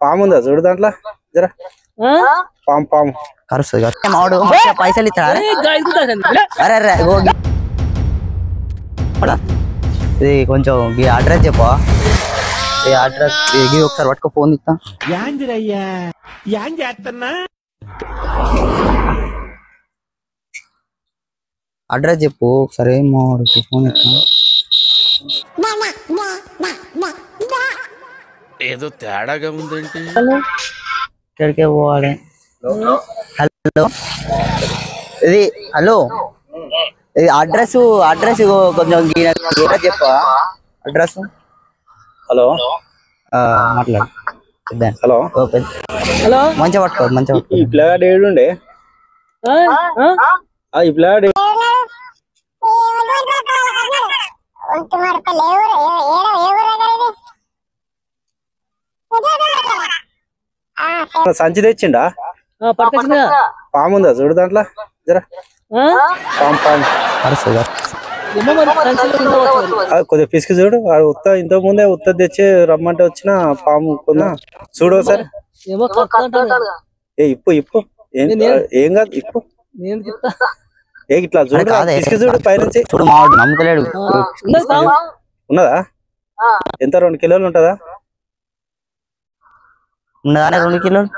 పాము ఉందా చూడు దాంట్లో జరా పాము పాము కరుస్తుంది మావాడు పైసలు ఇస్తాడా అరే అరే ఇది కొంచెం ఈ అడ్రస్ చెప్పా ఈ అడ్రస్ ఒకసారి పట్టుకో ఫోన్ ఇస్తా అడ్రస్ చెప్పు ఒకసారి మావాడికి ఫోన్ ఇస్తా ఏదో తేడాగా ఉందేంటి ఇక్కడికే పోవాలి హలో ఇది హలో ఇది అడ్రస్ కొంచెం చెప్పా అడ్రస్ హలో మాట్లాడు హలో హలో మంచిగా పట్టుకో ఈ పిల్లగాడు ఏడుండే ఈ పిల్లగాడు సంచి తెచ్చిండా పాము ఉందా చూడు దాంట్లో జరా పాము పాము కొద్దిగా పిసికి చూడు ఉత్త ఇంతకు ముందే ఉత్త తెచ్చి రమ్మంటే వచ్చిన పాము కొన్నా చూడు ఒకసారి ఇప్పు ఇప్పు ఏం కాదు ఇప్పు ఇట్లా చూడు పిసికి చూడు పైనుంచి చూడు మావాడు నమ్ముతలేడు ఉన్నదా ఎంత 2 కిలోలు ఉంటదా ఉన్నదానే 2 కిలోలు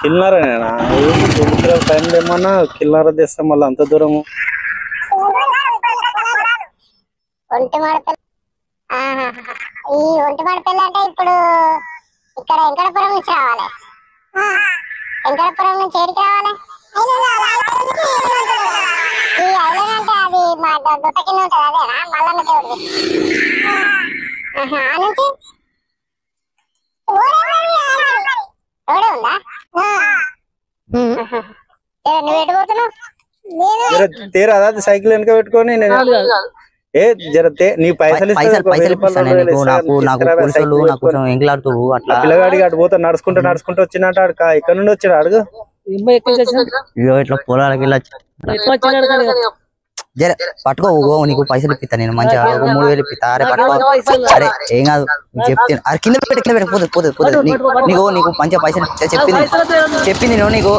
కిల్నారేనా 2 కిలోల పైన ఏమన్నా కిల్నారా తెస్తాం మళ్ళీ అంత దూరము ఒంటి మడతలు అంటే ఇప్పుడు ఇక్కడ వెంకటపురం నుంచి రావాలి వెంకటపురం నుంచి ఏడికి రావాలి ఈ ఐలాండ్ అంటే అది మా గుట్ట కింద ఉంటుంది అదేనా మల్లన్న దేవుడిది ఆ నుంచి రోడే ఉందా నువ్వు ఎటు పోతున్నావు తీరా సైకిల్ వెనక పెట్టుకొని నేను నీ పైసలు పిల్లగాడికి అటు పోతా నడుచుకుంటూ వచ్చినట్టు ఇక్కడ నుండి వచ్చాడు అడుగు ఇట్లా పొలాలకి పట్టుకో నీకు పైసలు ఇప్పిస్తా నేను మంచిగా 3000 ఇప్పిస్తా అరే పట్టుకో అరే ఏం కాదు చెప్తాను అరే కింద పోతుంది నీకు మంచిగా పైసలు చెప్పింది నేను నీకు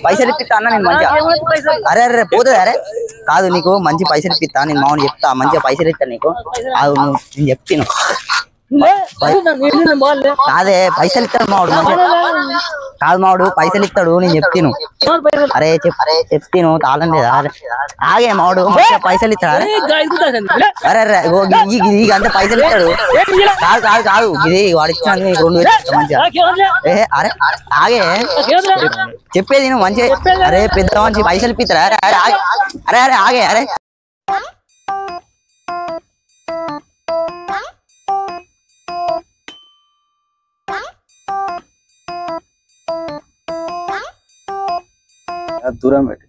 పైసలు ఇప్పిస్తా అన్న నేను మంచిగా అరే అరే పోతుంది అరే కాదు నీకు మంచి పైసలు ఇప్పిస్తా నేను మామూలు చెప్తా మంచిగా పైసలు ఇస్తా నీకు అది నేను చెప్తాను కాదే పైసలు ఇస్తాడు మావాడు కాదు మావాడు పైసలు ఇస్తాడు నేను చెప్తాను అరే చెప్తాను తాళం లేదా ఆగే మావాడు పైసలు ఇస్తాడు అరే అరే ఇది అంతే పైసలు ఇస్తాడు కాదు ఇది వాడు ఇచ్చాను 2000 మంచిగా అరే ఆగే చెప్పేది నువ్వు మంచిగా అరే పెద్ద మంచి పైసలు ఇప్పిస్తారా అరే అరే అరే ఆగే అరే దూరం పెట్టి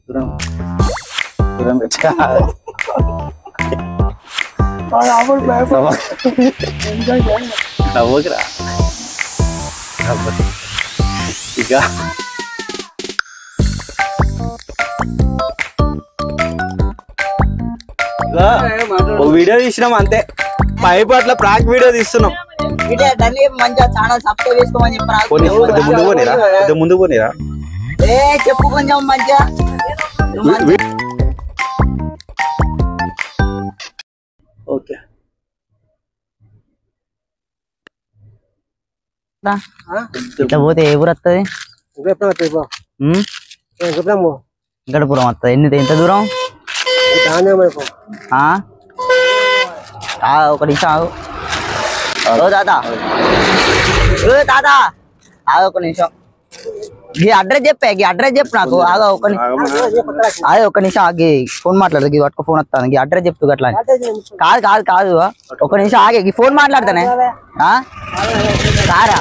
నవ్వకురా ఇక వీడియో తీసినాం అంతే పైపు అట్లా ప్రాక్ వీడియో తీస్తున్నాం మంచిగా ఛానల్ సబ్స్క్రైబ్ చేసుకోమని చెప్పరా ముందు పోనీరా చెప్పు కొంచెం మంచిగా ఓకే ఇట్లా పోతే ఏ ఊరు వస్తుంది గడపురం వస్తుంది ఎంత దూరం ఒక నిమిషం ఆగు తాత ఆగు ఒక నిమిషం ఈ అడ్రస్ చెప్పు నాకు ఆగా ఒక నిమిషం ఆగి ఫోన్ మాట్లాడదు పట్టుకో ఫోన్ వస్తాను ఈ అడ్రస్ చెప్తూ అట్లా కాదు ఒక నిమిషం ఆగే ఈ ఫోన్ మాట్లాడతానే సారా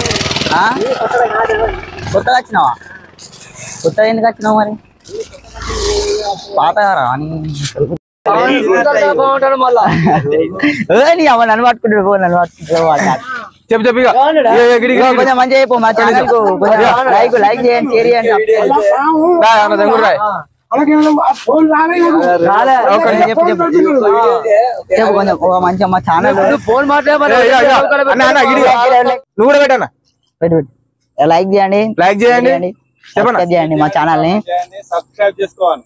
కొత్తగా వచ్చినావా కొత్తగా ఎందుకు వచ్చినావు మరి పాత అని నన్ను పట్టుకుంటాడు ఫోన్ నన్ను పట్టుకుంటాడు కొంచెం మంచిగా అయిపో మా ఛానల్ కు లైక్ చేయండి షేర్ చేయండి చెప్పు కొంచెం మంచిగా మా ఛానల్ నువ్వు కూడా పెట్టానా లైక్ చేయండి లైక్ చేయండి సబ్స్క్రైబ్ చేయండి మా ఛానల్ ని సబ్స్క్రైబ్ చేసుకోవాలి.